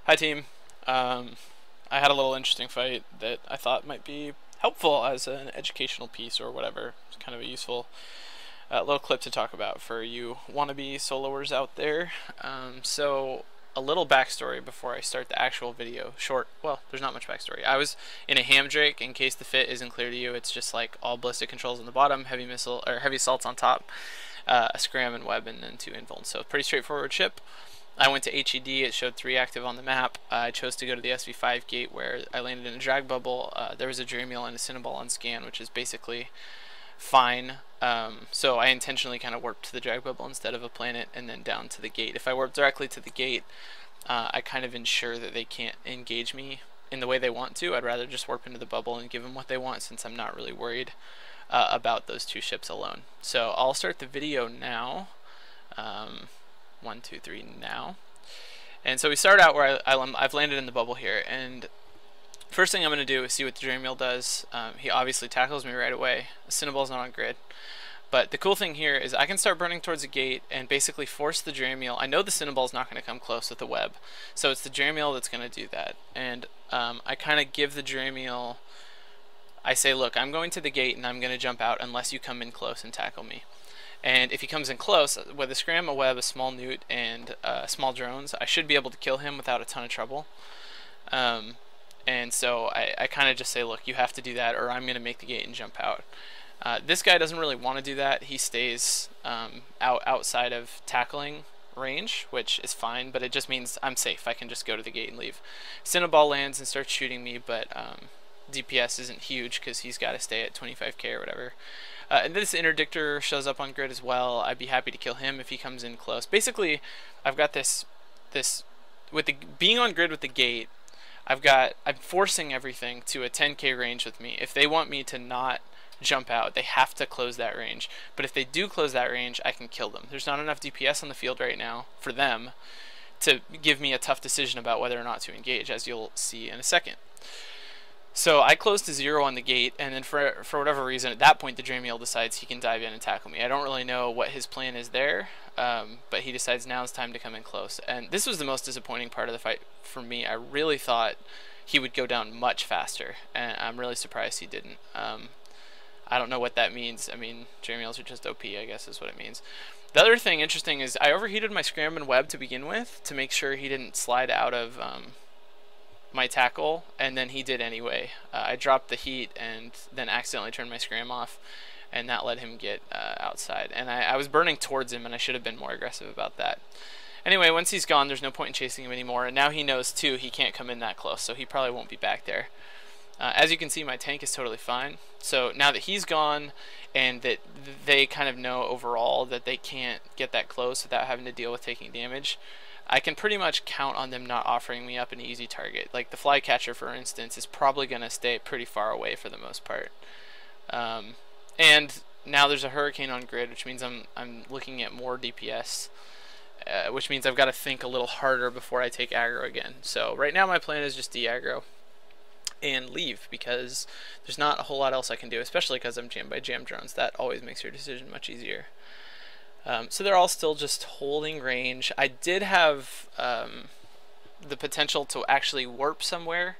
Hi team. I had a little interesting fight that I thought might be helpful as an educational piece or whatever. It's kind of a useful little clip to talk about for you wannabe soloers out there. So a little backstory before I start the actual video. Short, well, there's not much backstory. I was in a ham drake. In case the fit isn't clear to you, it's just like all ballistic controls on the bottom, heavy missile or heavy assaults on top, a scram and web, and then 2 invulns. So pretty straightforward ship. I went to HED, it showed 3 active on the map. I chose to go to the SV5 gate where I landed in a drag bubble. There was a Dreameel and a Cinnaball on scan, which is basically fine. So I intentionally kind of warped to the drag bubble instead of a planet and then down to the gate. If I warp directly to the gate, I kind of ensure that they can't engage me in the way they want to. I'd rather just warp into the bubble and give them what they want, since I'm not really worried about those 2 ships alone. So I'll start the video now. 1, 2, 3 now. And so we start out where I've landed in the bubble here, and first thing I'm going to do is see what the Dreameel does. He obviously tackles me right away. The Cinnaball's not on grid. But the cool thing here is I can start burning towards the gate and basically force the Dreameel. I know the Cinnaball's not going to come close with the web, so it's the Dreameel that's going to do that. And I kind of give the Dreameel, I say, look, I'm going to the gate and I'm going to jump out unless you come in close and tackle me. And if he comes in close, with a scram, a web, a small newt, and small drones, I should be able to kill him without a ton of trouble. And so I kind of just say, look, you have to do that or I'm going to make the gate and jump out. This guy doesn't really want to do that. He stays outside of tackling range, which is fine, but it just means I'm safe. I can just go to the gate and leave. Cinnaball lands and starts shooting me, but DPS isn't huge because he's got to stay at 25k or whatever. And this interdictor shows up on grid as well. I'd be happy to kill him if he comes in close. Basically, I've got this with the being on grid with the gate. I'm forcing everything to a 10k range with me. If they want me to not jump out, they have to close that range. But if they do close that range, I can kill them. There's not enough DPS on the field right now for them to give me a tough decision about whether or not to engage, as you'll see in a second. So I close to 0 on the gate, and then for whatever reason, at that point the Dreameel decides he can dive in and tackle me. I don't really know what his plan is there, but he decides now it's time to come in close. And this was the most disappointing part of the fight for me. I really thought he would go down much faster, and I'm really surprised he didn't. I don't know what that means. I mean, Dreameels are just OP, I guess is what it means. The other thing interesting is I overheated my scram and web to begin with to make sure he didn't slide out of my tackle, and then he did anyway. I dropped the heat and then accidentally turned my scram off, and that let him get outside. And I was burning towards him, and I should have been more aggressive about that. Anyway, once he's gone, there's no point in chasing him anymore, and now he knows too he can't come in that close, so he probably won't be back there. As you can see, my tank is totally fine. So now that he's gone and that they kind of know overall that they can't get that close without having to deal with taking damage, I can pretty much count on them not offering me up an easy target. Like the flycatcher, for instance, is probably going to stay pretty far away for the most part. And now there's a hurricane on grid, which means I'm looking at more DPS, which means I've got to think a little harder before I take aggro again. So right now my plan is just de-aggro and leave, because there's not a whole lot else I can do, especially because I'm jammed by jam drones. That always makes your decision much easier. So they're all still just holding range. I did have the potential to actually warp somewhere,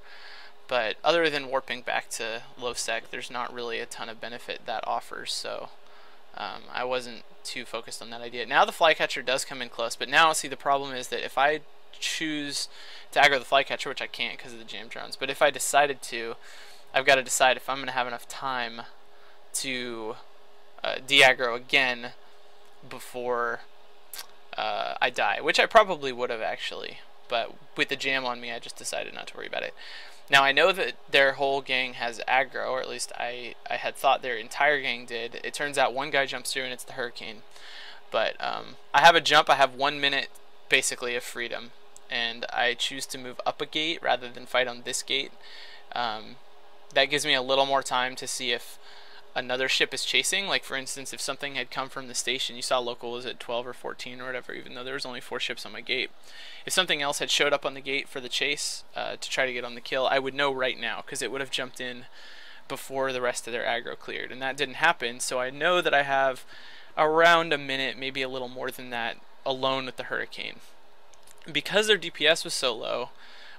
but other than warping back to low sec, there's not really a ton of benefit that offers, so I wasn't too focused on that idea. Now the flycatcher does come in close, but now see the problem is that if I choose to aggro the flycatcher, which I can't because of the jam drones, but if I decided to, I've got to decide if I'm going to have enough time to de-aggro again before I die, which I probably would have actually, but with the jam on me I just decided not to worry about it. Now I know that their whole gang has aggro, or at least I had thought their entire gang did. It turns out one guy jumps through and it's the hurricane, but I have a jump. I have 1 minute basically of freedom, and I choose to move up a gate rather than fight on this gate. That gives me a little more time to see if another ship is chasing. Like for instance, if something had come from the station, you saw local was at 12 or 14 or whatever, even though there was only 4 ships on my gate. If something else had showed up on the gate for the chase to try to get on the kill, I would know right now, because it would have jumped in before the rest of their aggro cleared, and that didn't happen. So I know that I have around a minute, maybe a little more than that, alone with the hurricane. Because their DPS was so low,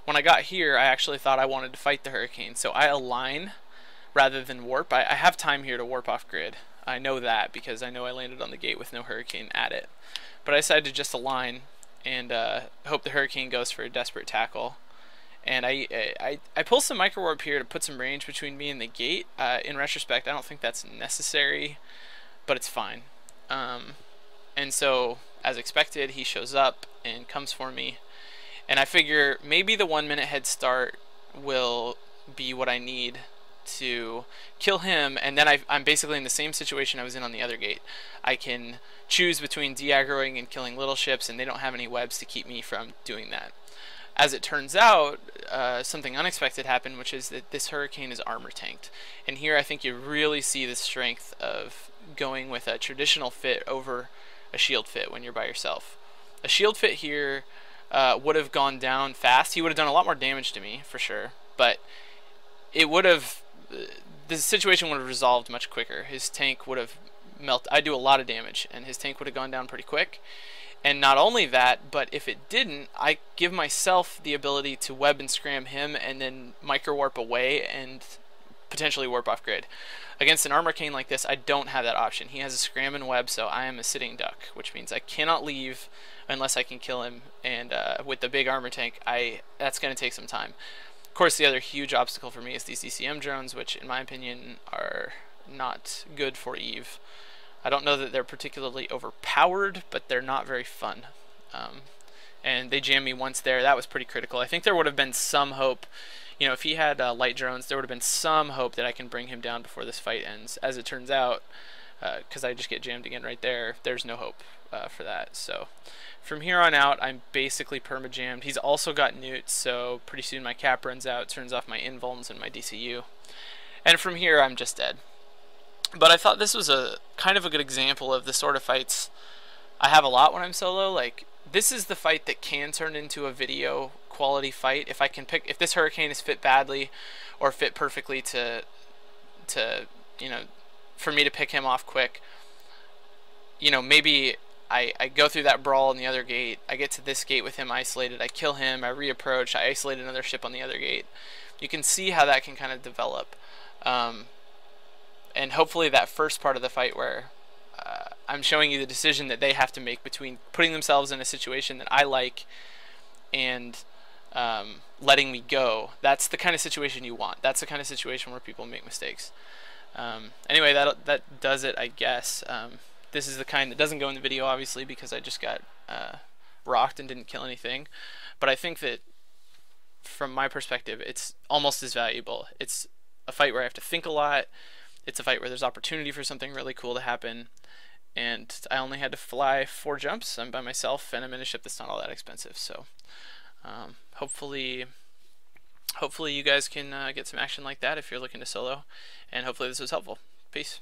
when I got here, I actually thought I wanted to fight the Hurricane. So I align rather than warp. I have time here to warp off grid. I know that because I know I landed on the gate with no Hurricane at it. But I decided to just align and hope the Hurricane goes for a desperate tackle. And I pull some micro warp here to put some range between me and the gate. In retrospect, I don't think that's necessary, but it's fine. And so, as expected, he shows up and comes for me. And I figure maybe the 1 minute head start will be what I need to kill him, and then I'm basically in the same situation I was in on the other gate. I can choose between de-aggroing and killing little ships, and they don't have any webs to keep me from doing that. As it turns out, something unexpected happened, which is that this Hurricane is armor tanked. And here I think you really see the strength of going with a traditional fit over a shield fit when you're by yourself. A shield fit here would have gone down fast. He would have done a lot more damage to me, for sure. But it would have... the situation would have resolved much quicker. His tank would have melted. I do a lot of damage, and his tank would have gone down pretty quick. And not only that, but if it didn't, I give myself the ability to web and scram him and then micro warp away and potentially warp off grid. Against an armor cane like this, I don't have that option. He has a scram and web, so I am a sitting duck, which means I cannot leave unless I can kill him. And with the big armor tank, that's going to take some time. Of course, the other huge obstacle for me is these DCM drones, which in my opinion are not good for Eve. I don't know that they're particularly overpowered, but they're not very fun. And they jammed me once there. That was pretty critical. I think there would have been some hope. You know, if he had light drones, there would have been some hope that I can bring him down before this fight ends. As it turns out, because I just get jammed again right there, there's no hope for that. So from here on out, I'm basically perma-jammed. He's also got newts, so pretty soon my cap runs out, turns off my invulns and my DCU. And from here, I'm just dead. But I thought this was a kind of a good example of the sort of fights I have a lot when I'm solo. Like, this is the fight that can turn into a video quality fight if I can pick, if this Hurricane is fit badly or fit perfectly to you know, for me to pick him off quick. You know, maybe I go through that brawl in the other gate, I get to this gate with him isolated, I kill him, I reapproach, I isolate another ship on the other gate. You can see how that can kind of develop. And hopefully that first part of the fight where I'm showing you the decision that they have to make between putting themselves in a situation that I like and letting me go, that's the kind of situation you want. That's the kind of situation where people make mistakes. Anyway, that does it, I guess. This is the kind that doesn't go in the video, obviously, because I just got rocked and didn't kill anything. But I think that, from my perspective, it's almost as valuable. It's a fight where I have to think a lot. It's a fight where there's opportunity for something really cool to happen. And I only had to fly 4 jumps. I'm by myself, and I'm in a ship that's not all that expensive. So hopefully you guys can get some action like that if you're looking to solo. And hopefully this was helpful. Peace.